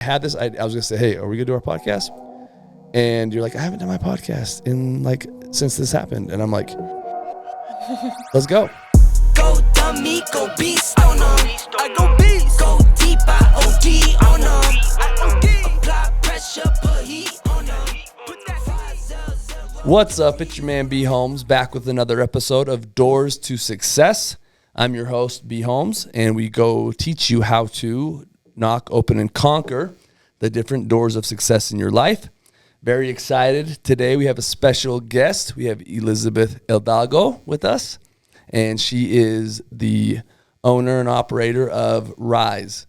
had this, I was going to say, hey, are we going to do our podcast? And you're like, I haven't done my podcast in like, since this happened. And I'm like, let's go. Go dummy, go beast on them. I go beast. Go deep, I OD on them. I OD. Apply pressure, put heat on them. Put that 5 What's up? It's your man B.Holmes back with another episode of Doors to Success. I'm your host, B.Holmes, and we go teach you how to knock, open, and conquer the different doors of success in your life. Very excited. Today we have a special guest. We have Elizabeth Hidalgo with us, and she is the owner and operator of Rise,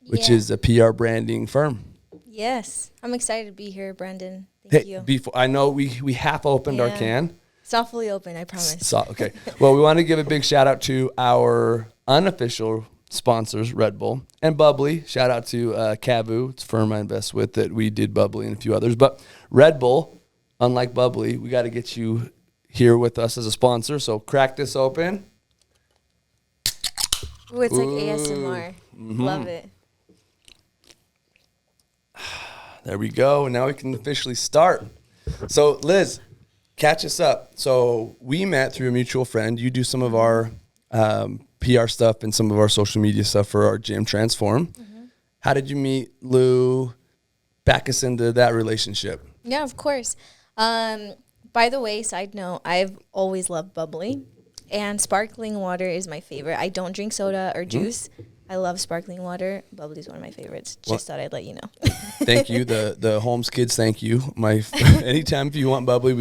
which is a PR branding firm. Yes. I'm excited to be here, Brandon. Thank you. Before, I know we half opened our can. It's not fully open, I promise. Okay. Well, we want to give a big shout out to our unofficial sponsors, Red Bull and Bubbly. Shout out to Cavu. It's a firm I invest with that we did Bubbly and a few others. But Red Bull, unlike Bubbly, we got to get you here with us as a sponsor. So crack this open. Ooh, it's like ASMR. Mm-hmm. Love it. There we go. And now we can officially start. So, Liz, catch us up. So we met through a mutual friend. You do some of our PR stuff and some of our social media stuff for our gym, Transform. Mm-hmm. How did you meet Lou? Back us into that relationship. Yeah, of course. By the way, side note, I've always loved bubbly, and sparkling water is my favorite. I don't drink soda or juice. I love sparkling water. Bubbly is one of my favorites. Just thought I'd let you know. Thank you. The Holmes kids, thank you. Anytime if you want bubbly,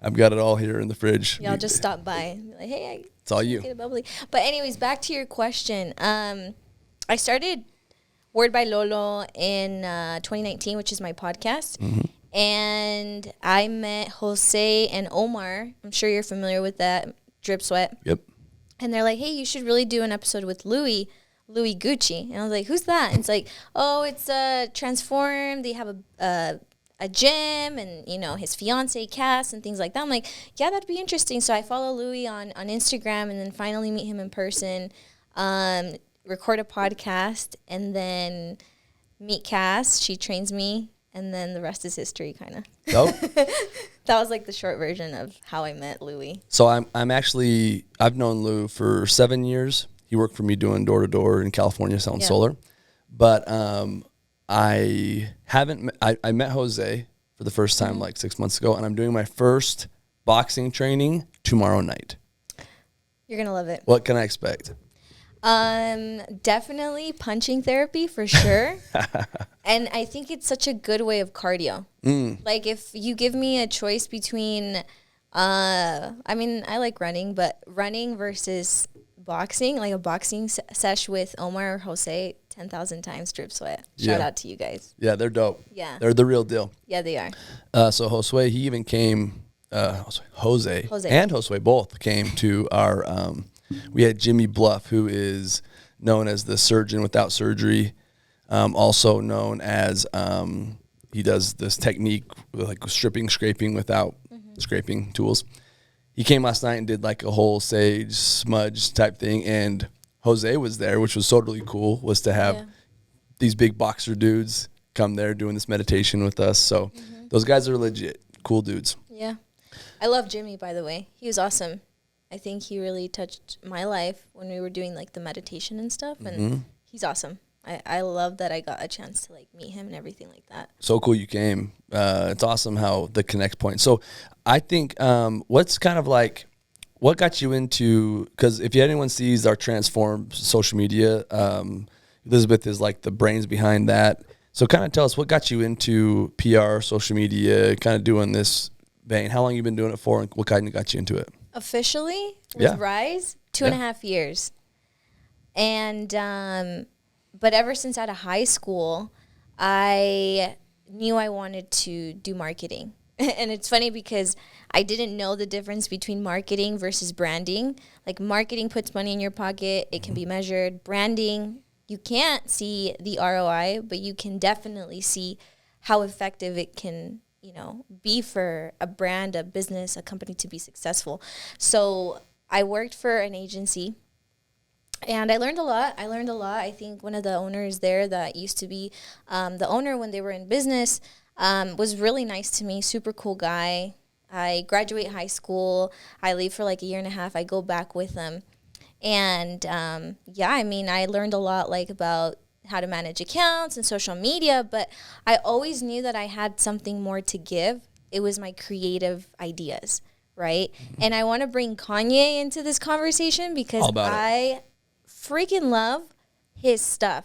I've got it all here in the fridge. Y'all just stop by and be like, hey, it's all you. Get a bubbly. But anyways, back to your question. I started Word by Lolo in 2019, which is my podcast. Mm-hmm. And I met Jose and Omar. I'm sure you're familiar with that, Drip Sweat. Yep. And they're like, hey, you should really do an episode with Louis Gucci. And I was like, who's that? And it's like, oh, it's Transform. They have a gym and, you know, his fiance Cass and things like that. I'm like, yeah, that'd be interesting. So I follow Louis on Instagram and then finally meet him in person, record a podcast, and then meet Cass. She trains me, and then the rest is history, kind of. Oh. That was like the short version of how I met Louis. So I've known Lou for 7 years. He worked for me doing door-to-door in California selling solar. But I met Jose for the first time like 6 months ago, and I'm doing my first boxing training tomorrow night. You're going to love it. What can I expect? Definitely punching therapy for sure. And I think it's such a good way of cardio. Like if you give me a choice between, I like running, but running versus boxing, like a boxing sesh with Omar or Jose, 10,000 times Drip Sweat. Shout out to you guys. Yeah, they're dope. Yeah. They're the real deal. Yeah, they are. So Jose, he even came, Jose and Josue both came to our, we had Jimmy Bluff, who is known as the surgeon without surgery, also known as, he does this technique like scraping without scraping tools. He came last night and did like a whole sage smudge type thing, and Jose was there, which was totally cool, was to have these big boxer dudes come there doing this meditation with us. So those guys are legit cool dudes. Yeah. I love Jimmy, by the way. He was awesome. I think he really touched my life when we were doing like the meditation and stuff, and he's awesome. I love that I got a chance to like meet him and everything like that. So cool you came. It's awesome how the connect point. So I think what's kind of like, what got you into, because if anyone sees our Transform social media, Elizabeth is like the brains behind that. So kind of tell us what got you into PR, social media, kind of doing this vein. How long you been doing it for, and what kind of got you into it? Officially with Rise, 2.5 years. And but ever since out of high school, I knew I wanted to do marketing. And it's funny because I didn't know the difference between marketing versus branding. Like marketing puts money in your pocket. It can be measured. Branding, you can't see the ROI, but you can definitely see how effective it can, you know, be for a brand, a business, a company to be successful. So I worked for an agency And I learned a lot. I think one of the owners there that used to be the owner when they were in business was really nice to me, super cool guy. I graduate high school. I leave for like a year and a half. I go back with them. And yeah, I mean, I learned a lot like about how to manage accounts and social media, but I always knew that I had something more to give. It was my creative ideas, right? And I want to bring Kanye into this conversation because I freaking love his stuff.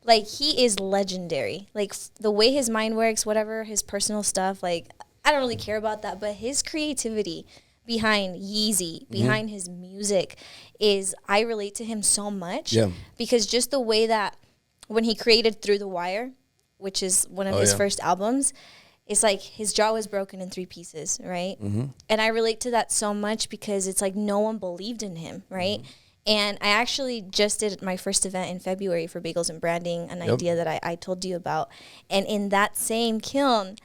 Like, he is legendary. Like, the way his mind works, whatever, his personal stuff, like, I don't really care about that, but his creativity behind Yeezy, behind his music is, I relate to him so much because just the way that when he created Through the Wire, which is one of his first albums, it's like his jaw was broken in 3 pieces, right? And I relate to that so much because it's like no one believed in him, right? And I actually just did my first event in February for Bagels and Branding, an idea that I told you about. And in that same kiln,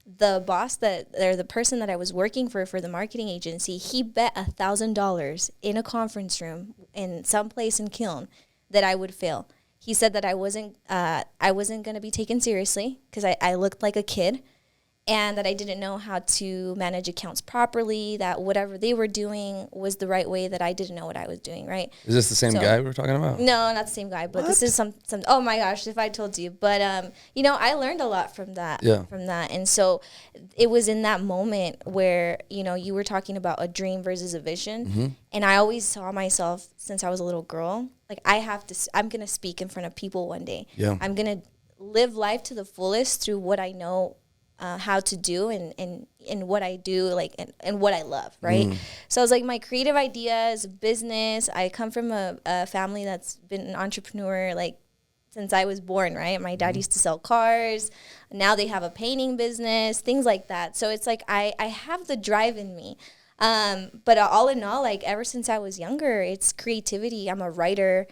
the boss the person that I was working for the marketing agency, he bet $1,000 in a conference room in some place in Kiln that I would fail. He said that I wasn't going to be taken seriously because I looked like a kid, and that I didn't know how to manage accounts properly, that whatever they were doing was the right way, that I didn't know what I was doing, right? Is this the same guy we were talking about? No, not the same guy, but this is some, oh my gosh, if I told you. But, you know, I learned a lot from that. And so it was in that moment where, you know, you were talking about a dream versus a vision. And I always saw myself since I was a little girl, like I'm going to speak in front of people one day. I'm going to live life to the fullest through what I know how to do and what I do, like, and what I love, right? So I was like, my creative ideas, business, I come from a family that's been an entrepreneur, like, since I was born, right? My dad used to sell cars. Now they have a painting business, things like that. So it's like, I have the drive in me. But all in all, like, ever since I was younger, it's creativity. I'm a writer.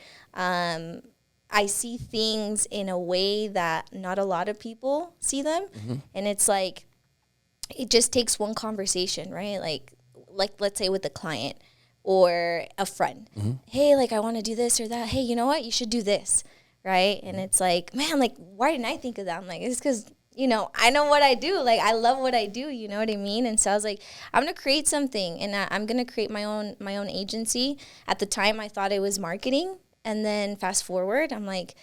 I see things in a way that not a lot of people see them. And it's like, it just takes one conversation, right? Like let's say with a client or a friend. Hey, like, I want to do this or that. Hey, you know what? You should do this, right? And it's like, man, like, why didn't I think of that? I'm like, it's because, you know, I know what I do. Like, I love what I do. You know what I mean? And so I was like, I'm going to create something, and I'm going to create my own agency. At the time, I thought it was marketing. And then fast forward, I'm like,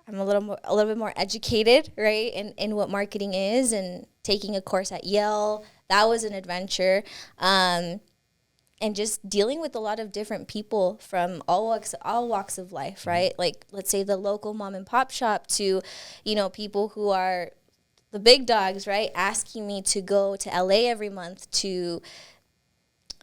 I'm a little bit more educated, right, in what marketing is, and taking a course at Yale. That was an adventure. And just dealing with a lot of different people from all walks of life, right? Like, let's say the local mom and pop shop to, you know, people who are the big dogs, right, asking me to go to LA every month to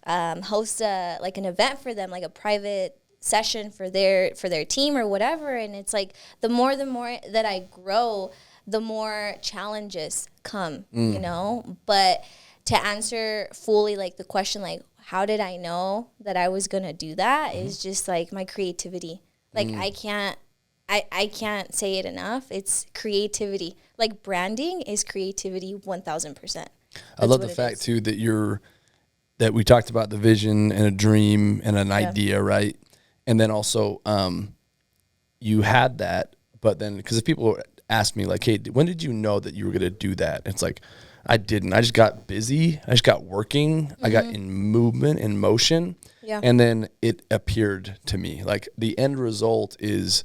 host an event for them, like a private session for their team or whatever. And it's like, the more that I grow, the more challenges come, you know. But to answer fully, like, the question, like, how did I know that I was gonna do that, is just like my creativity. Like, I can't say it enough. It's creativity. Like, branding is creativity 1,000%. I love the fact too that we talked about the vision and a dream and an idea, right? And then also, you had that, but then, because if people ask me, like, hey, when did you know that you were going to do that? It's like, I didn't. I just got busy. I just got working. I got in movement, in motion. And then it appeared to me. Like, the end result is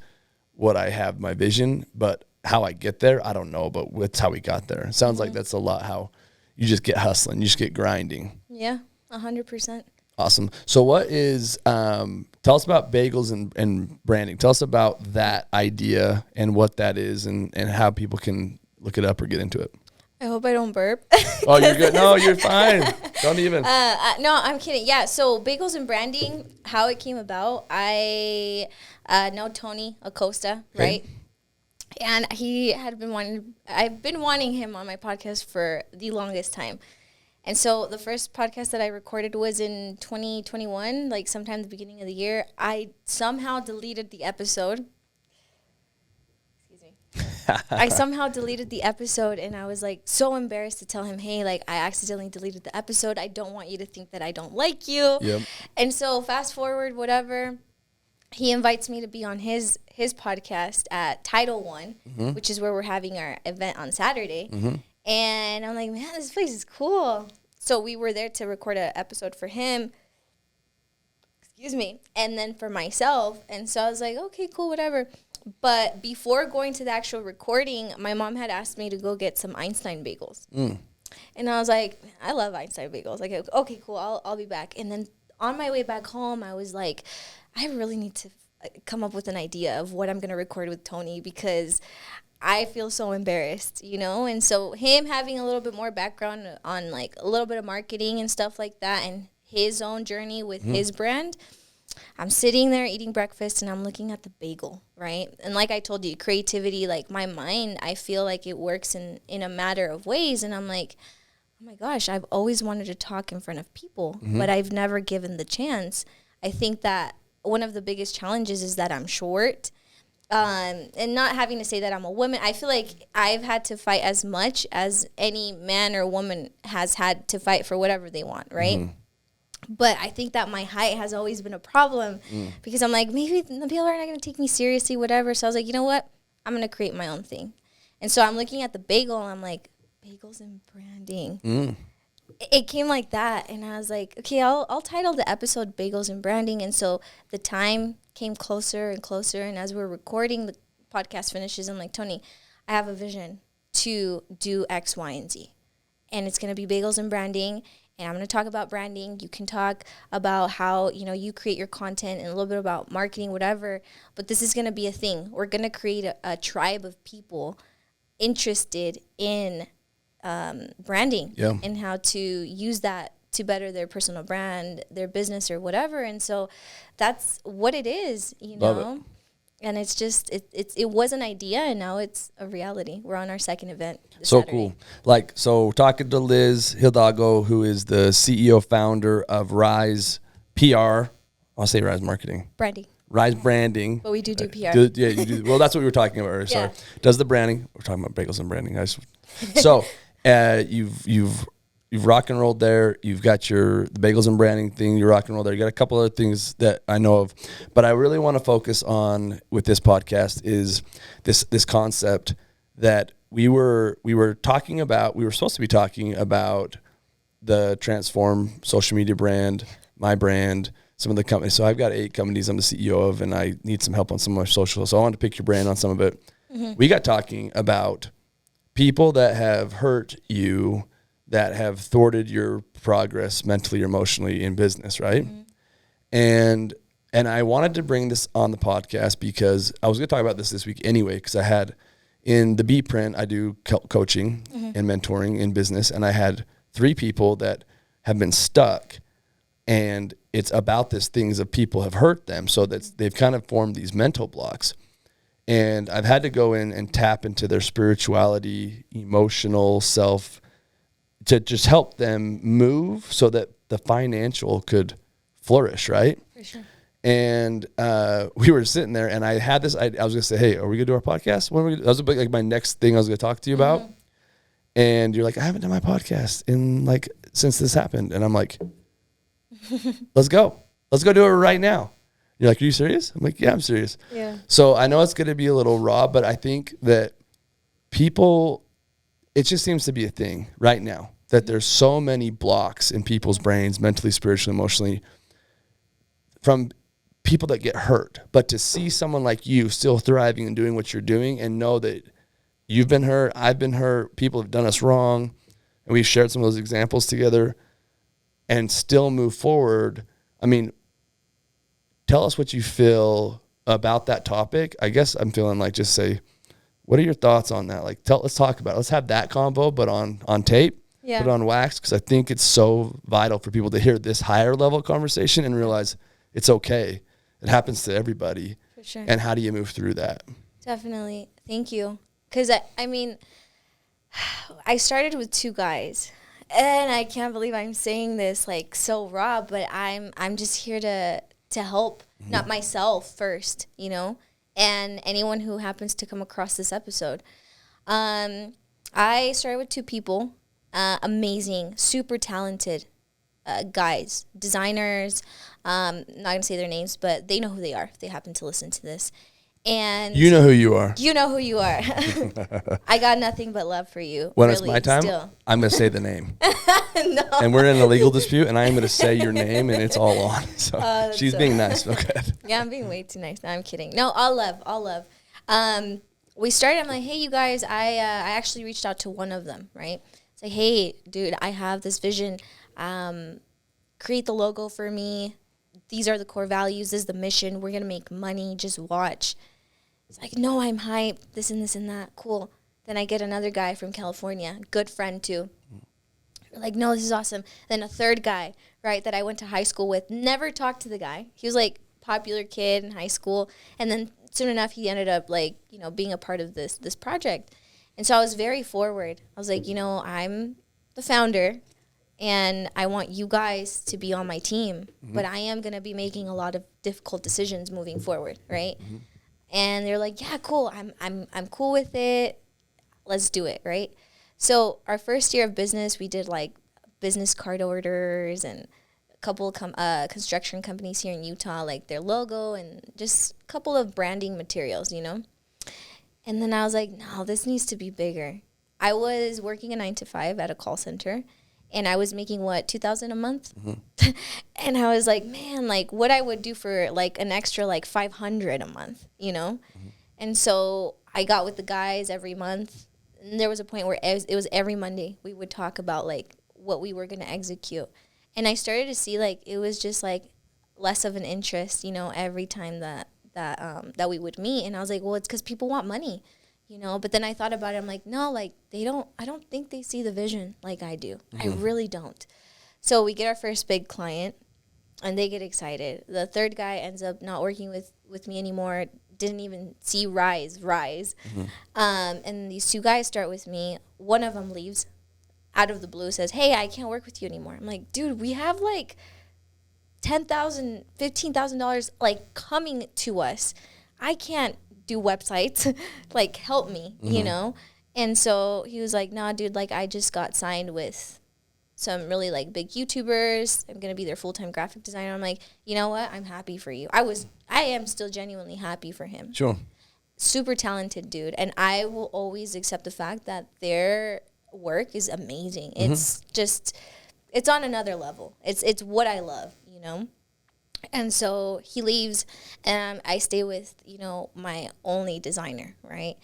what I have, my vision, but how I get there, I don't know, but that's how we got there. It sounds like that's a lot how you just get hustling. You just get grinding. Yeah, 100%. Awesome. So what is, tell us about bagels and branding. Tell us about that idea and what that is, and how people can look it up or get into it. I hope I don't burp. Oh, you're good. No, you're fine. Don't even. No, I'm kidding. Yeah, so bagels and branding, how it came about, I know Tony Acosta, right? And I've been wanting him on my podcast for the longest time. And so the first podcast that I recorded was in 2021, like sometime at the beginning of the year. I somehow deleted the episode. Excuse me. I somehow deleted the episode, and I was like so embarrassed to tell him, hey, like, I accidentally deleted the episode. I don't want you to think that I don't like you. And so fast forward, whatever. he invites me to be on his podcast at Title One, which is where we're having our event on Saturday. And I'm like, man, this place is cool. So we were there to record an episode for him. Excuse me. And then for myself. And so I was like, okay, cool, whatever. But before going to the actual recording, my mom had asked me to go get some Einstein bagels. And I was like, I love Einstein bagels. Like, okay, cool, I'll be back. And then on my way back home, I was like, I really need to come up with an idea of what I'm going to record with Tony because I feel so embarrassed, you know? And so him having a little bit more background on, like, a little bit of marketing and stuff like that and his own journey with his brand, I'm sitting there eating breakfast and I'm looking at the bagel, right? And like I told you, creativity, like my mind, I feel like it works in a matter of ways. And I'm like, oh my gosh, I've always wanted to talk in front of people, but I've never given the chance. I think that one of the biggest challenges is that I'm short. And not having to say that I'm a woman, I feel like I've had to fight as much as any man or woman has had to fight for whatever they want, right? But I think that my height has always been a problem because I'm like, maybe the people are not going to take me seriously, whatever. So I was like, you know what? I'm going to create my own thing. And so I'm looking at the bagel and I'm like, bagels and branding. It came like that. And I was like, okay, I'll title the episode Bagels and Branding. And so the time came closer and closer. And as we're recording, the podcast finishes. I'm like, Tony, I have a vision to do X, Y, and Z. And it's going to be Bagels and Branding. And I'm going to talk about branding. You can talk about how, you know, you create your content and a little bit about marketing, whatever. But this is going to be a thing. We're going to create a tribe of people interested in branding and how to use that to better their personal brand, their business or whatever. And so that's what it is, you know. Love it. And it's just, it was an idea, and now it's a reality. We're on our second event this Saturday. Cool. Like, so talking to Liz Hidalgo, who is the CEO founder of Rise PR. I'll say Rise Marketing. Branding. Rise Branding. But we do PR. You do. Well, that's what we were talking about earlier. Sorry. Does the branding. We're talking about bagels and branding, guys. So you've rock and rolled there. You've got the bagels and branding thing. You rock and roll there. You got a couple other things that I know of, but I really want to focus on with this podcast is this concept that we were talking about. We were supposed to be talking about the Transform social media brand, my brand, some of the companies. So I've got 8 companies I'm the CEO of, and I need some help on some of my social. So I wanted to pick your brain on some of it. We got talking about people that have hurt you, that have thwarted your progress mentally or emotionally in business, right? And I wanted to bring this on the podcast because I was going to talk about this week anyway, because I had in the B print, I do coaching and mentoring in business, and I had 3 people that have been stuck, and it's about this things of people have hurt them, so that they've kind of formed these mental blocks. And I've had to go in and tap into their spirituality, emotional self, to just help them move so that the financial could flourish, right? For sure. And we were sitting there, and I had this. I was going to say, "Hey, are we going to do our podcast?" When are we? That was like my next thing I was going to talk to you about. And you're like, "I haven't done my podcast since this happened," and I'm like, "Let's go do it right now." You're like, "Are you serious?" I'm like, "Yeah, I'm serious." Yeah. So I know it's going to be a little raw, but I think that people, it just seems to be a thing right now that there's so many blocks in people's brains, mentally, spiritually, emotionally, from people that get hurt. But to see someone like you still thriving and doing what you're doing and know that you've been hurt, I've been hurt, people have done us wrong, and we've shared some of those examples together and still move forward. I mean, tell us what you feel about that topic. I guess I'm feeling like just say, what are your thoughts on that? Like, let's talk about it. Let's have that convo, but on tape. Yeah. Put it on wax, because I think it's so vital for people to hear this higher level conversation and realize it's okay. It happens to everybody. For sure. And how do you move through that? Definitely. Thank you. Because, I mean, I started with 2 guys. And I can't believe I'm saying this like so raw, but I'm just here to help, not myself first, you know, and anyone who happens to come across this episode. I started with 2 people. Amazing, super talented, guys, designers. Not gonna say their names, but they know who they are if they happen to listen to this. And you know who you are. You know who you are. I got nothing but love for you. When really, it's my time, still. I'm going to say the name. No. And we're in a legal dispute, and I am going to say your name, and it's all on. So she's being nice. Okay. Yeah, I'm being way too nice. No, I'm kidding. No, all love. We started, I'm like, hey, you guys, I actually reached out to one of them, right? It's like, hey, dude, I have this vision. Create the logo for me. These are the core values. This is the mission. We're going to make money. Just watch. It's like, no, I'm hyped. This and this and that. Cool. Then I get another guy from California, good friend too. Like, no, this is awesome. Then a third guy, right, that I went to high school with. Never talked to the guy. He was like popular kid in high school. And then soon enough, he ended up like, being a part of this project. And so I was very forward. I was like, I'm the founder. And I want you guys to be on my team, but I am going to be making a lot of difficult decisions moving forward, right? And they're like, yeah, cool. I'm cool with it. Let's do it, right? So our first year of business, we did like business card orders and a couple of construction companies here in Utah, like their logo and just a couple of branding materials, And then I was like, no, this needs to be bigger. I was working a 9-to-5 at a call center. And I was making, $2,000 a month? And I was like, man, like what I would do for like an extra like $500 a month, And so I got with the guys every month. And there was a point where it was every Monday we would talk about like what we were going to execute. And I started to see like it was just like less of an interest, every time that we would meet. And I was like, well, it's because people want money. But then I thought about it. I'm like, no, like I don't think they see the vision like I do. I really don't. So we get our first big client and they get excited. The third guy ends up not working with me anymore. Didn't even see rise. And these two guys start with me. One of them leaves out of the blue, says, hey, I can't work with you anymore. I'm like, dude, we have like $10,000, $15,000 like coming to us. I can't do websites, like help me, And so he was like, nah, dude, like I just got signed with some really like big YouTubers. I'm going to be their full-time graphic designer. I'm like, you know what? I'm happy for you. I am still genuinely happy for him. Sure. Super talented dude. And I will always accept the fact that their work is amazing. It's just, it's on another level. It's what I love, And so he leaves, and I stay with, my only designer, right?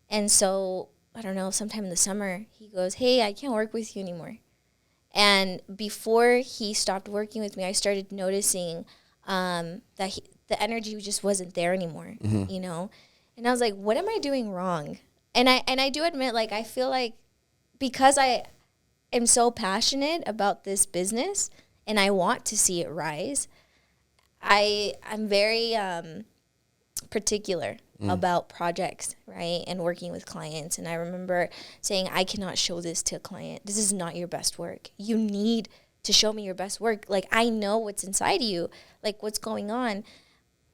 And so, I don't know, sometime in the summer, he goes, hey, I can't work with you anymore. And before he stopped working with me, I started noticing that the energy just wasn't there anymore, And I was like, what am I doing wrong? And I do admit, like, I feel like because I am so passionate about this business and I want to see it rise, I'm very particular about projects, right, and working with clients. And I remember saying, I cannot show this to a client. This is not your best work. You need to show me your best work. Like, I know what's inside of you, like what's going on.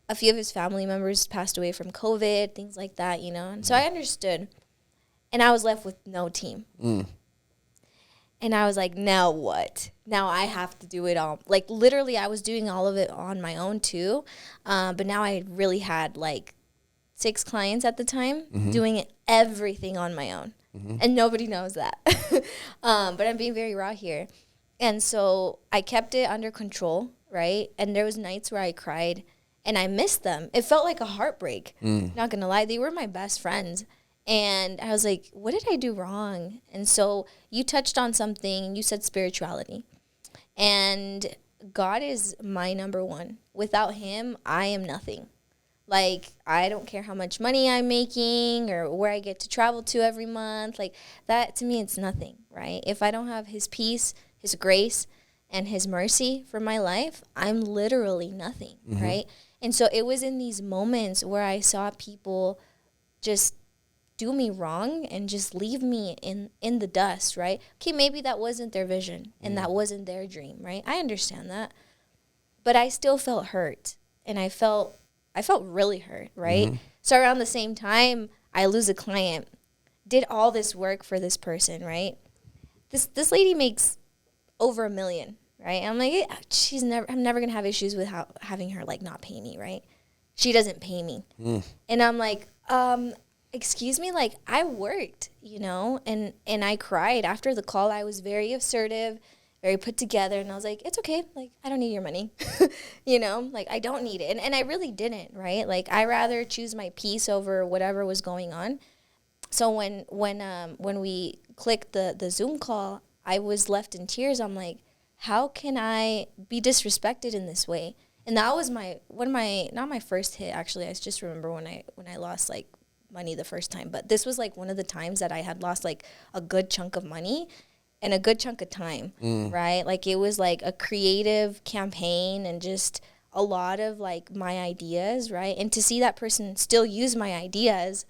A few of his family members passed away from COVID, things like that, And so I understood. And I was left with no team. And I was like, now what? Now I have to do it all. Like, literally, I was doing all of it on my own, too. But now I really had, like, 6 clients at the time doing everything on my own. And nobody knows that. But I'm being very raw here. And so I kept it under control, right? And there was nights where I cried, and I missed them. It felt like a heartbreak. Not going to lie. They were my best friends. And I was like, what did I do wrong? And so you touched on something. You said spirituality. And God is my number one. Without him, I am nothing. Like, I don't care how much money I'm making or where I get to travel to every month. Like, that, to me, it's nothing, right? If I don't have his peace, his grace, and his mercy for my life, I'm literally nothing, right? And so it was in these moments where I saw people just do me wrong and just leave me in the dust, right? Okay, maybe that wasn't their vision and that wasn't their dream, right? I understand that. But I still felt hurt, and I felt really hurt, right? So around the same time, I lose a client, did all this work for this person, right? This lady makes over $1 million, right? I'm like, I'm never going to have issues with having her like not pay me, right? She doesn't pay me. And I'm like, excuse me, like I worked, you know, and I cried after the call. I was very assertive, very put together. And I was like, it's okay. Like, I don't need your money, you know, like I don't need it. And I really didn't, right? Like I rather choose my peace over whatever was going on. So when we clicked the Zoom call, I was left in tears. I'm like, how can I be disrespected in this way? And that was not my first hit, actually. I just remember when I lost like money the first time, but this was like one of the times that I had lost like a good chunk of money and a good chunk of time, right? Like it was like a creative campaign and just a lot of like my ideas, right? And to see that person still use my ideas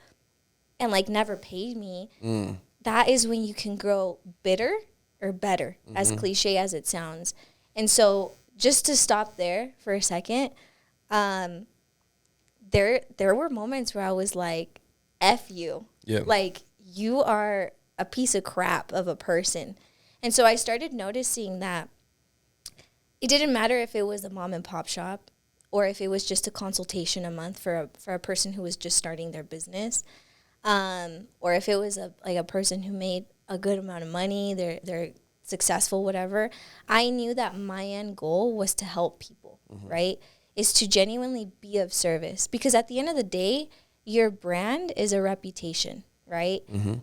and like never paid me, that is when you can grow bitter or better, as cliche as it sounds. And so just to stop there for a second, there were moments where I was like, F you. Yeah. Like, you are a piece of crap of a person. And so I started noticing that it didn't matter if it was a mom and pop shop or if it was just a consultation a month for a person who was just starting their business, or if it was a person who made a good amount of money, they're successful, whatever. I knew that my end goal was to help people, right? Is to genuinely be of service. Because at the end of the day, your brand is a reputation, right?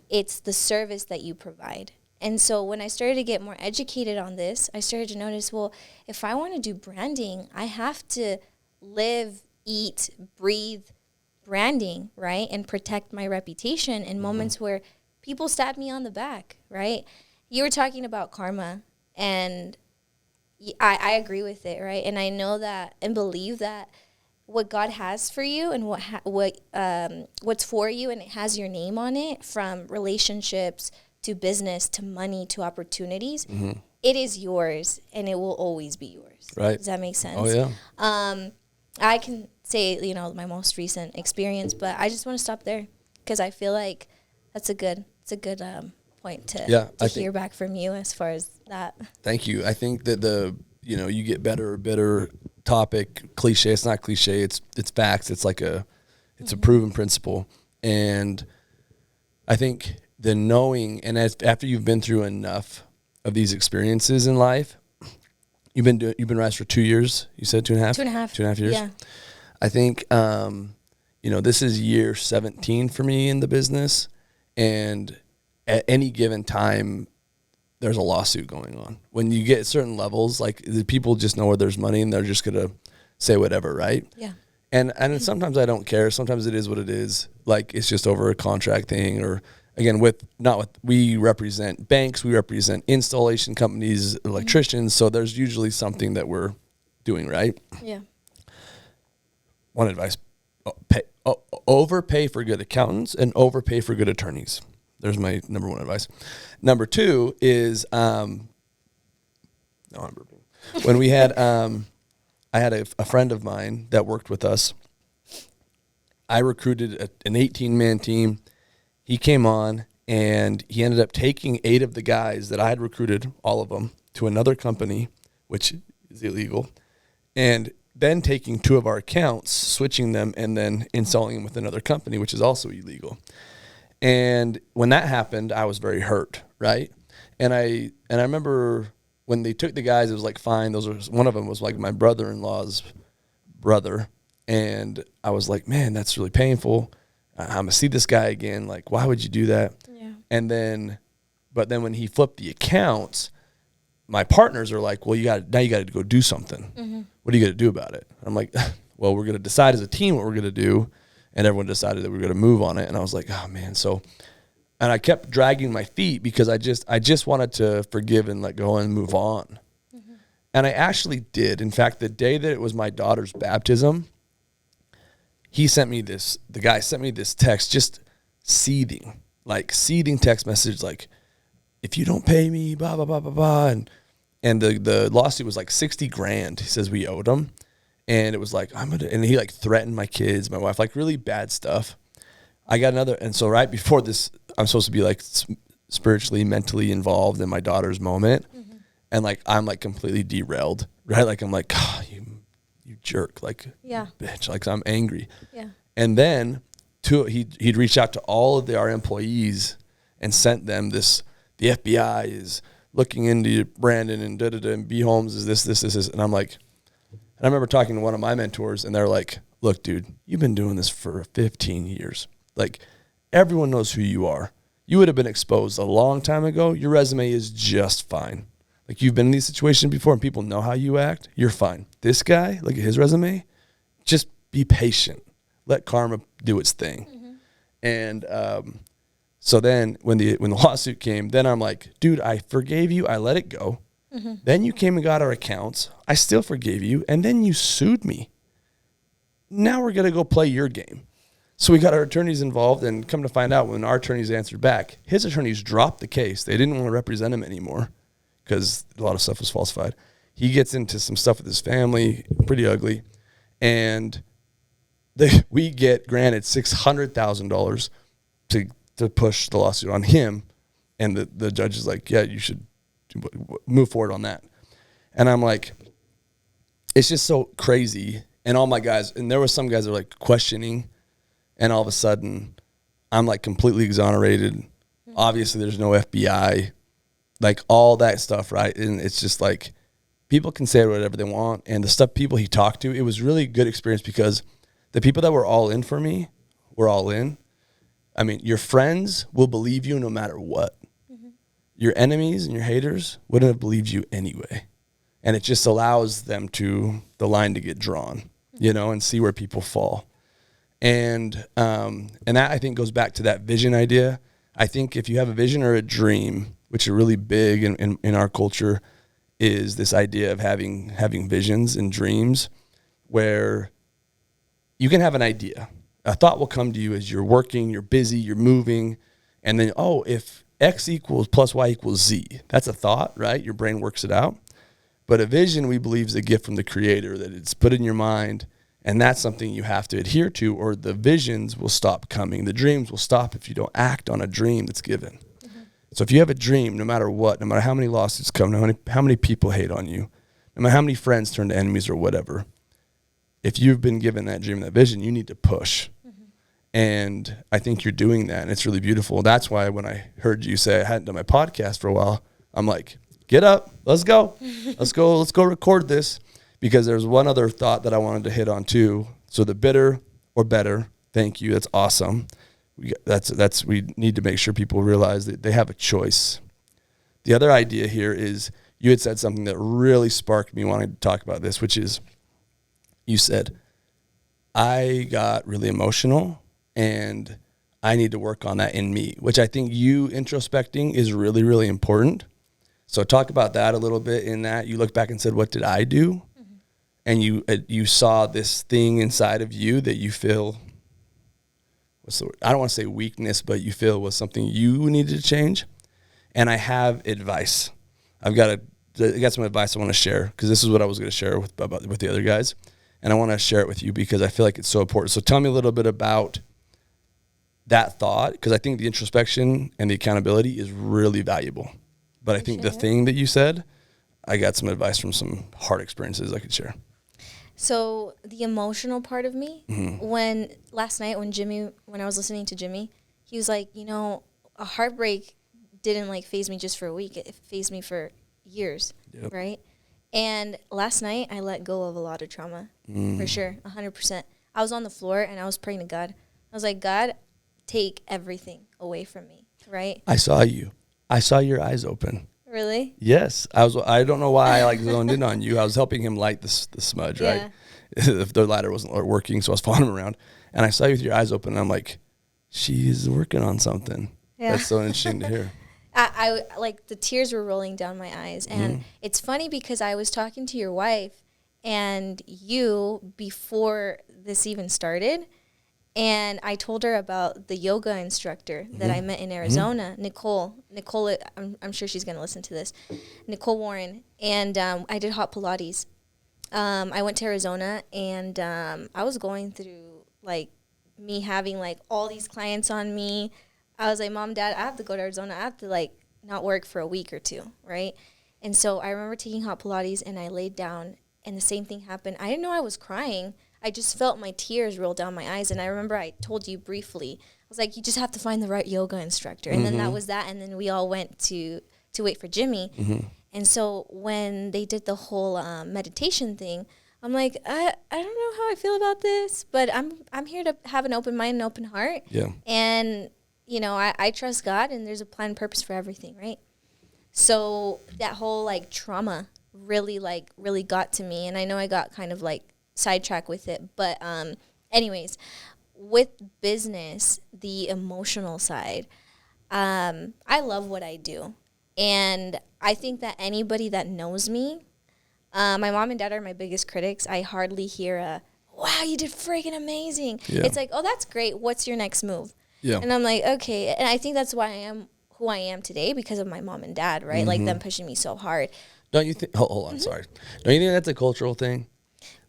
It's the service that you provide. And so when I started to get more educated on this, I started to notice, well, if I want to do branding, I have to live, eat, breathe branding, right? And protect my reputation in moments where people stab me on the back, right? You were talking about karma, and I agree with it, right? And I know that and believe that what God has for you and what's for you, and it has your name on it, from relationships to business to money to opportunities, it is yours and it will always be yours. Right. Does that make sense? Oh, yeah. I can say, my most recent experience, but I just want to stop there because I feel like it's a good point to hear back from you as far as that. Thank you. I think that you get better or bitter topic, cliche. It's not cliche. It's facts. It's like it's a proven principle. And I think the knowing, and after you've been through enough of these experiences in life, you've been RISE for 2 years. You said 2.5? 2.5. 2.5 years. Yeah. I think, this is year 17 for me in the business. And at any given time, there's a lawsuit going on. When you get certain levels, like the people just know where there's money and they're just going to say whatever, right? Yeah. And sometimes I don't care. Sometimes it is what it is. Like it's just over a contract thing, or again, we represent banks, we represent installation companies, electricians. So there's usually something that we're doing, right? Yeah. One advice, overpay for good accountants and overpay for good attorneys. There's my number one advice. Number two is, when we had, I had a friend of mine that worked with us. I recruited an 18-man team. He came on, and he ended up taking 8 of the guys that I had recruited, all of them, to another company, which is illegal, and then taking 2 of our accounts, switching them, and then installing them with another company, which is also illegal. And when that happened, I was very hurt, right? And I remember when they took the guys, it was like fine. One of them was like my brother-in-law's brother, and I was like, man, that's really painful. I'm gonna see this guy again. Like, why would you do that? Yeah. But then when he flipped the accounts, my partners are like, well, you got to go do something. Mm-hmm. What are you going to do about it? I'm like, well, we're going to decide as a team what we're going to do. And everyone decided that we were going to move on it. And I was like, oh man. And I kept dragging my feet because I just wanted to forgive and let go and move on. Mm-hmm. And I actually did. In fact, the day that it was my daughter's baptism, the guy sent me this text, just seething text message, like, if you don't pay me, blah, blah, blah, blah, blah. And the lawsuit was like $60,000. He says we owed him. And it was like, and he like threatened my kids, my wife, like really bad stuff. I got another. And so right before this, I'm supposed to be like spiritually, mentally involved in my daughter's moment. Mm-hmm. and like I'm like completely derailed, right? Like I'm like, oh, you jerk, like bitch, like I'm angry. Yeah. And then he'd reached out to all of our employees and sent them this. The FBI is looking into Brandon and and B.Holmes is this, and I'm like, and I remember talking to one of my mentors, and they're like, look, dude, you've been doing this for 15 years. Like, everyone knows who you are. You would have been exposed a long time ago. Your resume is just fine. Like, you've been in these situations before and people know how you act. You're fine. This guy, look at his resume. Just be patient. Let karma do its thing. Mm-hmm. And so then when the lawsuit came, then I'm like, dude, I forgave you. I let it go. Mm-hmm. Then you came and got our accounts. I still forgave you. And then you sued me. Now we're going to go play your game. So we got our attorneys involved, and come to find out when our attorneys answered back, his attorneys dropped the case. They didn't want to represent him anymore because a lot of stuff was falsified. He gets into some stuff with his family, pretty ugly, and we get granted $600,000 to push the lawsuit on him, and the judge is like, yeah, you should move forward on that. And I'm like, it's just so crazy. And all my guys, and there were some guys that were like questioning, and all of a sudden, I'm like completely exonerated. Mm-hmm. Obviously, there's no FBI, like all that stuff, right? And it's just like people can say whatever they want. And the stuff people he talked to, it was really good experience because the people that were all in for me were all in. I mean, your friends will believe you no matter what. Mm-hmm. Your enemies and your haters wouldn't have believed you anyway. And it just allows them the line to get drawn, you know, and see where people fall. And that I think goes back to that vision idea. I think if you have a vision or a dream, which are really big in our culture, is this idea of having visions and dreams where you can have an idea. A thought will come to you as you're working, you're busy, you're moving, and then, if X equals plus Y equals Z, that's a thought, right? Your brain works it out. But a vision, we believe, is a gift from the Creator, that it's put in your mind. And that's something you have to adhere to, or the visions will stop coming. The dreams will stop if you don't act on a dream that's given. Mm-hmm. So if you have a dream, no matter what, no matter how many lawsuits come, no matter how many people hate on you, no matter how many friends turn to enemies or whatever, if you've been given that dream, that vision, you need to push. Mm-hmm. And I think you're doing that, and it's really beautiful. That's why when I heard you say I hadn't done my podcast for a while, I'm like, get up, let's go. Let's go record this. Because there's one other thought that I wanted to hit on too. So the bitter or better, thank you, that's awesome. We need to make sure people realize that they have a choice. The other idea here is you had said something that really sparked me wanting to talk about this, which is you said, I got really emotional and I need to work on that in me, which I think you introspecting is really, really important. So talk about that a little bit. In that you looked back and said, what did I do? And you saw this thing inside of you that you feel, I don't want to say weakness, but you feel was something you needed to change. And I have advice. I got some advice I want to share, because this is what I was going to share with the other guys. And I want to share it with you because I feel like it's so important. So tell me a little bit about that thought, because I think the introspection and the accountability is really valuable. But I think the thing that you said, I got some advice from some hard experiences I could share. So the emotional part of me, when last night when I was listening to Jimmy, he was like, a heartbreak didn't like phase me just for a week. It phased me for years, right? And last night I let go of a lot of trauma, for sure, 100%. I was on the floor and I was praying to God. I was like, God, take everything away from me, right? I saw you. I saw your eyes open. Really? Yes. I don't know why I zoned in on you. I was helping him light the smudge, right? The lighter wasn't working, so I was following him around. And I saw you with your eyes open, and I'm like, she's working on something. Yeah. That's so interesting to hear. I like the tears were rolling down my eyes. And it's funny because I was talking to your wife and you before this even started. And I told her about the yoga instructor that I met in Arizona, Nicole, I'm sure she's going to listen to this, Nicole Warren. And I did hot Pilates. I went to Arizona, and I was going through, like, me having, like, all these clients on me. I was like, Mom, Dad, I have to go to Arizona. I have to, like, not work for a week or two, right? And so I remember taking hot Pilates and I laid down and the same thing happened. I didn't know I was crying. I just felt my tears roll down my eyes. And I remember I told you briefly, I was like, you just have to find the right yoga instructor. And then that was that. And then we all went to wait for Jimmy. And so when they did the whole meditation thing, I'm like, I don't know how I feel about this, but I'm here to have an open mind and open heart. Yeah. And, you know, I trust God and there's a plan and purpose for everything, right? So that whole like trauma really got to me. And I know I got kind of like sidetracked with it. But anyways, with business, the emotional side, I love what I do. And I think that anybody that knows me, my mom and dad are my biggest critics. I hardly hear a, wow, you did freaking amazing. Yeah. It's like, oh, that's great. What's your next move? Yeah. And I'm like, okay. And I think that's why I am who I am today because of my mom and dad, right? Like them pushing me so hard. Don't you think, hold on, sorry. Don't you think that's a cultural thing?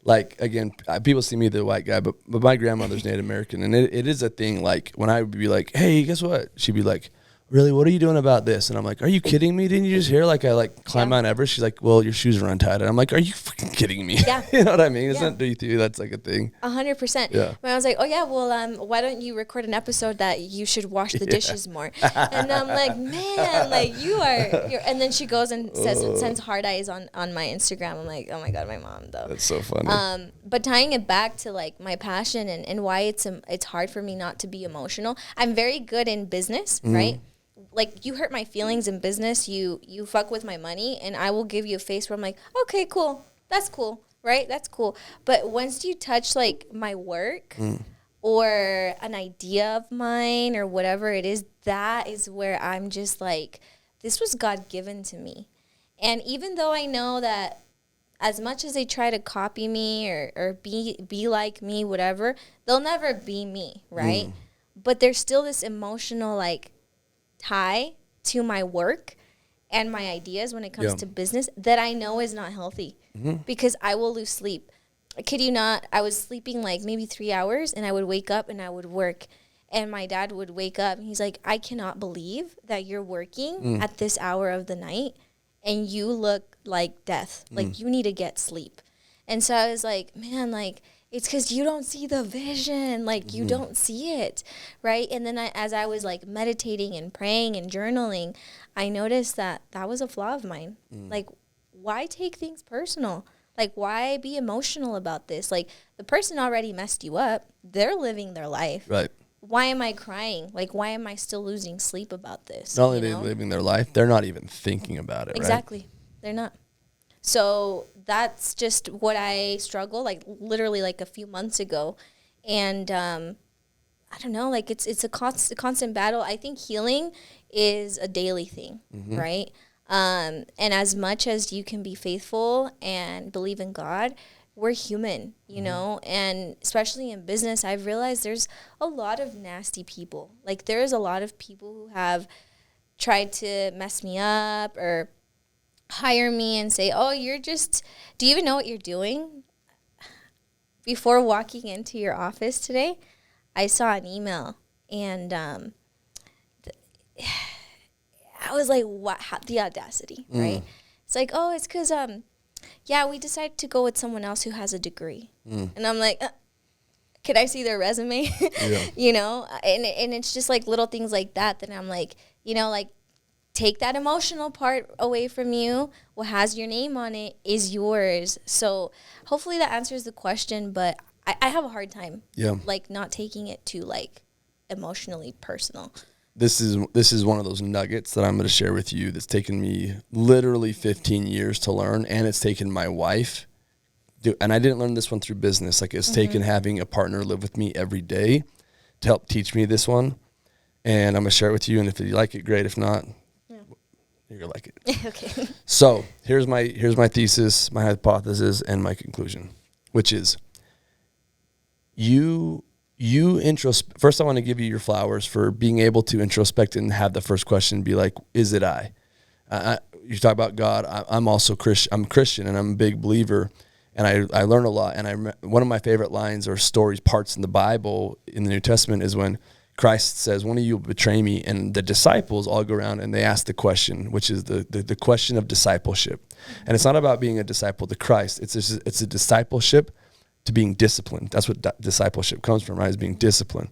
Like, again, people see me the white guy, but my grandmother's Native American. And it is a thing. Like, when I would be like, hey, guess what? She'd be like, really, what are you doing about this? And I'm like, are you kidding me? Didn't you just hear like I like climb Mount Everest? She's like, well, your shoes are untied. And I'm like, are you freaking kidding me? Yeah. You know what I mean? Do you think that's like a thing? 100%. Yeah. When I was like, oh yeah, well, why don't you record an episode that you should wash the dishes more? And I'm like, man, like you're and then she goes and sends hard eyes on my Instagram. I'm like, oh my God, my mom though. That's so funny. But tying it back to like my passion and why it's hard for me not to be emotional. I'm very good in business, right? Like, you hurt my feelings in business, you fuck with my money, and I will give you a face where I'm like, okay, cool, that's cool, right? That's cool. But once you touch, like, my work or an idea of mine or whatever it is, that is where I'm just like, this was God-given to me. And even though I know that as much as they try to copy me or be like me, whatever, they'll never be me, right? But there's still this emotional, like, tie to my work and my ideas when it comes to business that I know is not healthy because I will lose sleep. I kid you not, I was sleeping like maybe 3 hours and I would wake up and I would work and my dad would wake up and he's like, I cannot believe that you're working at this hour of the night and you look like death. Like you need to get sleep. And so I was like, man, like, it's because you don't see the vision, like you don't see it, right? And then as I was like meditating and praying and journaling, I noticed that was a flaw of mine. Like, why take things personal? Like, why be emotional about this? Like, the person already messed you up. They're living their life. Right. Why am I crying? Like, why am I still losing sleep about this? Not only are they living their life, they're not even thinking about it, exactly. Right? They're not. So that's just what I struggle, like literally like a few months ago. And I don't know, like it's a constant battle. I think healing is a daily thing, right? And as much as you can be faithful and believe in God, we're human, you know? And especially in business, I've realized there's a lot of nasty people. Like there's a lot of people who have tried to mess me up or hire me and say, oh, do you even know what you're doing? Before walking into your office today, I saw an email and I was like, what? The audacity, right? It's like, oh, it's because, we decided to go with someone else who has a degree. And I'm like, can I see their resume? You know? And it's just like little things like that I'm like, you know, like, take that emotional part away from you. What has your name on it is yours. So hopefully that answers the question, but I have a hard time like not taking it too like emotionally personal. This is one of those nuggets that I'm going to share with you that's taken me literally 15 years to learn, and it's taken my wife, and I didn't learn this one through business. Like it's taken having a partner live with me every day to help teach me this one, and I'm going to share it with you, and if you like it, great. If not, you're gonna like it. Okay. So here's my thesis, my hypothesis, and my conclusion, which is first I want to give you your flowers for being able to introspect and have the first question be like, is it I? You talk about God. I'm also Christian. I'm Christian, and I'm a big believer, and I learn a lot. And one of my favorite lines or stories, parts in the Bible in the New Testament is when Christ says, one of you will betray me. And the disciples all go around and they ask the question, which is the question of discipleship. And it's not about being a disciple to Christ. It's a discipleship to being disciplined. That's what discipleship comes from, right? Is being disciplined.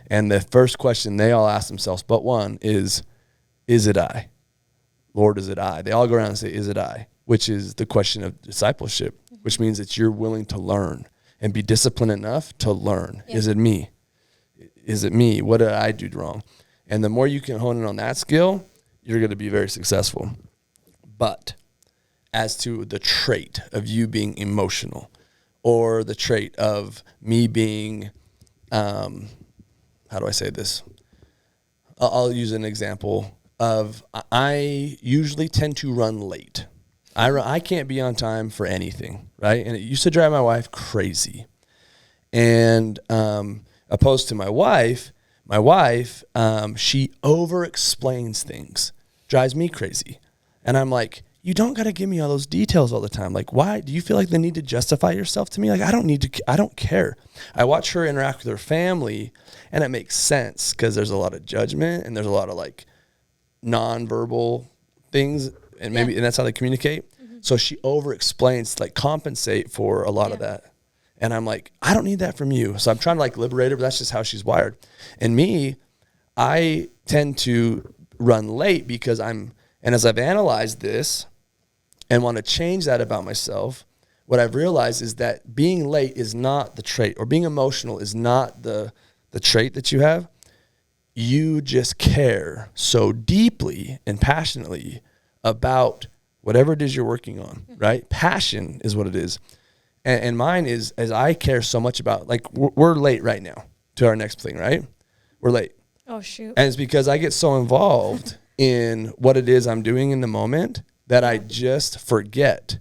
And the first question they all ask themselves, but one, is it I? Lord, is it I? They all go around and say, is it I? Which is the question of discipleship, which means that you're willing to learn and be disciplined enough to learn. Yeah. Is it me? Is it me? What did I do wrong? And the more you can hone in on that skill, you're going to be very successful. But as to the trait of you being emotional, or the trait of me being, how do I say this? I'll use an example of, I usually tend to run late. I can't be on time for anything, right? And it used to drive my wife crazy. And opposed to my wife, she over-explains things, drives me crazy. And I'm like, you don't got to give me all those details all the time. Like, why do you feel like the need to justify yourself to me? Like, I don't care. I watch her interact with her family, and it makes sense because there's a lot of judgment and there's a lot of like nonverbal things, and maybe, and that's how they communicate. Mm-hmm. So she over-explains to like compensate for a lot of that. And I'm like, I don't need that from you. So I'm trying to like liberate her, but that's just how she's wired. And me, I tend to run late because and as I've analyzed this and want to change that about myself, what I've realized is that being late is not the trait, or being emotional is not the trait that you have. You just care so deeply and passionately about whatever it is you're working on, right? Passion is what it is. And mine is, as I care so much about, like, we're late right now to our next thing, right? We're late. Oh, shoot. And it's because I get so involved in what it is I'm doing in the moment that I just forget,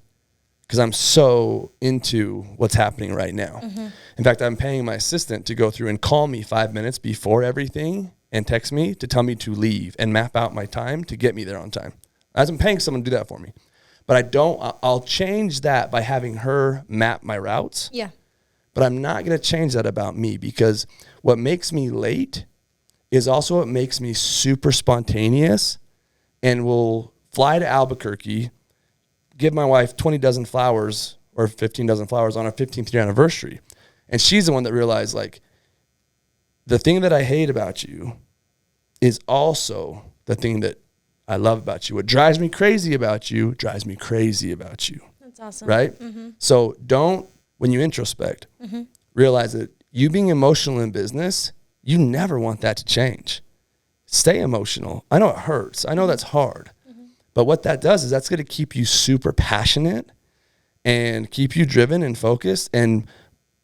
because I'm so into what's happening right now. Mm-hmm. In fact, I'm paying my assistant to go through and call me 5 minutes before everything and text me to tell me to leave and map out my time to get me there on time. As I'm paying someone to do that for me. But I'll change that by having her map my routes. Yeah. But I'm not going to change that about me, because what makes me late is also what makes me super spontaneous, and will fly to Albuquerque, give my wife 20 dozen flowers or 15 dozen flowers on our 15th year anniversary. And she's the one that realized, like, the thing that I hate about you is also the thing that I love about you. What drives me crazy about you drives me crazy about you. That's awesome. Right? Mm-hmm. So when you introspect, realize that you being emotional in business, you never want that to change. Stay emotional. I know it hurts. I know that's hard. Mm-hmm. But what that does is that's going to keep you super passionate and keep you driven and focused, and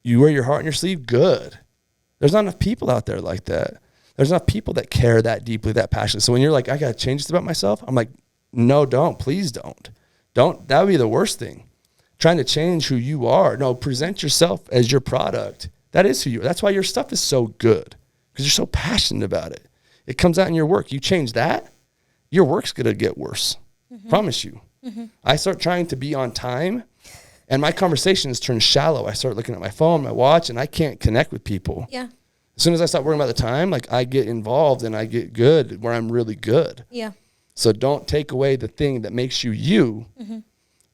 you wear your heart on your sleeve. Good. There's not enough people out there like that. There's enough people that care that deeply, that passionate. So when you're like, I got to change this about myself, I'm like, no, don't. Please don't. Don't. That would be the worst thing. Trying to change who you are. No, present yourself as your product. That is who you are. That's why your stuff is so good, because you're so passionate about it. It comes out in your work. You change that, your work's going to get worse. Mm-hmm. Promise you. Mm-hmm. I start trying to be on time, and my conversations turn shallow. I start looking at my phone, my watch, and I can't connect with people. Yeah. As soon as I stop worrying about the time, like, I get involved and I get good where I'm really good. Yeah. So don't take away the thing that makes you you. Mm-hmm.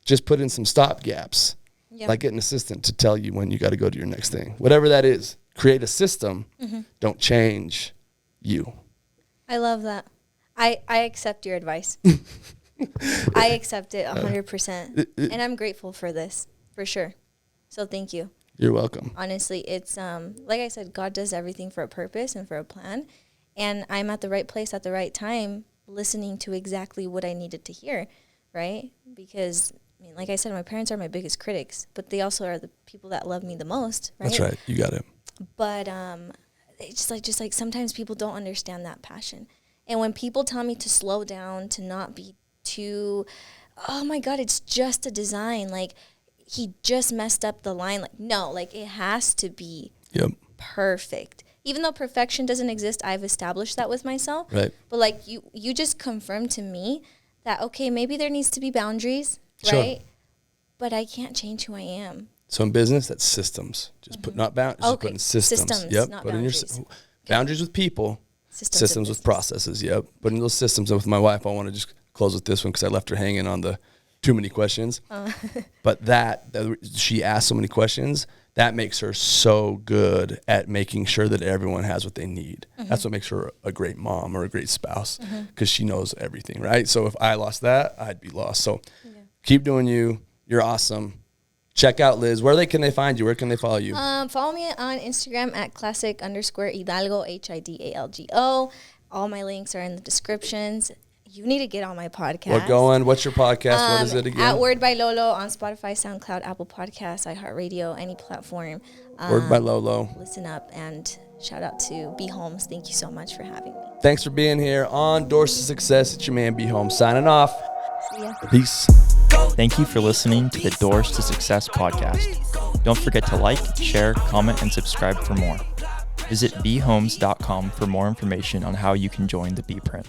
Just put in some stop gaps. Yeah. Like get an assistant to tell you when you got to go to your next thing. Whatever that is, create a system. Mm-hmm. Don't change you. I love that. I accept your advice. I accept it 100%. And I'm grateful for this, for sure. So thank you. You're welcome. Honestly, it's like I said, God does everything for a purpose and for a plan. And I'm at the right place at the right time, listening to exactly what I needed to hear, right? Because, I mean, like I said, my parents are my biggest critics, but they also are the people that love me the most, right? That's right. You got it. But it's just like sometimes people don't understand that passion. And when people tell me to slow down, to not be too, oh my God, it's just a design, like, he just messed up the line. Like, no, like, it has to be perfect. Even though perfection doesn't exist, I've established that with myself. Right. But, like, you just confirmed to me that, okay, maybe there needs to be boundaries, right? Sure. But I can't change who I am. So in business, that's systems. Just put not boundaries, just put in systems. Not put boundaries. Boundaries with people, systems with processes. Yep. But in those systems, and with my wife, I want to just close with this one because I left her hanging on the too many questions. But that she asked so many questions, that makes her so good at making sure that everyone has what they need. That's what makes her a great mom or a great spouse, because she knows everything, right? So if I lost that, I'd be lost. So keep doing you. You're awesome. Check out Liz. Where can they find you? Where can they follow you? Follow me on Instagram at classic_Hidalgo, Hidalgo. All my links are in the descriptions. You need to get on my podcast. We're going. What's your podcast? What is it again? At Word by Lolo on Spotify, SoundCloud, Apple Podcasts, iHeartRadio, any platform. Word by Lolo. Listen up, and shout out to B.Holmes. Thank you so much for having me. Thanks for being here on Doors to Success. It's your man B.Holmes signing off. See ya. Peace. Thank you for listening to the Doors to Success podcast. Don't forget to like, share, comment, and subscribe for more. Visit bhomes.com for more information on how you can join the B Print.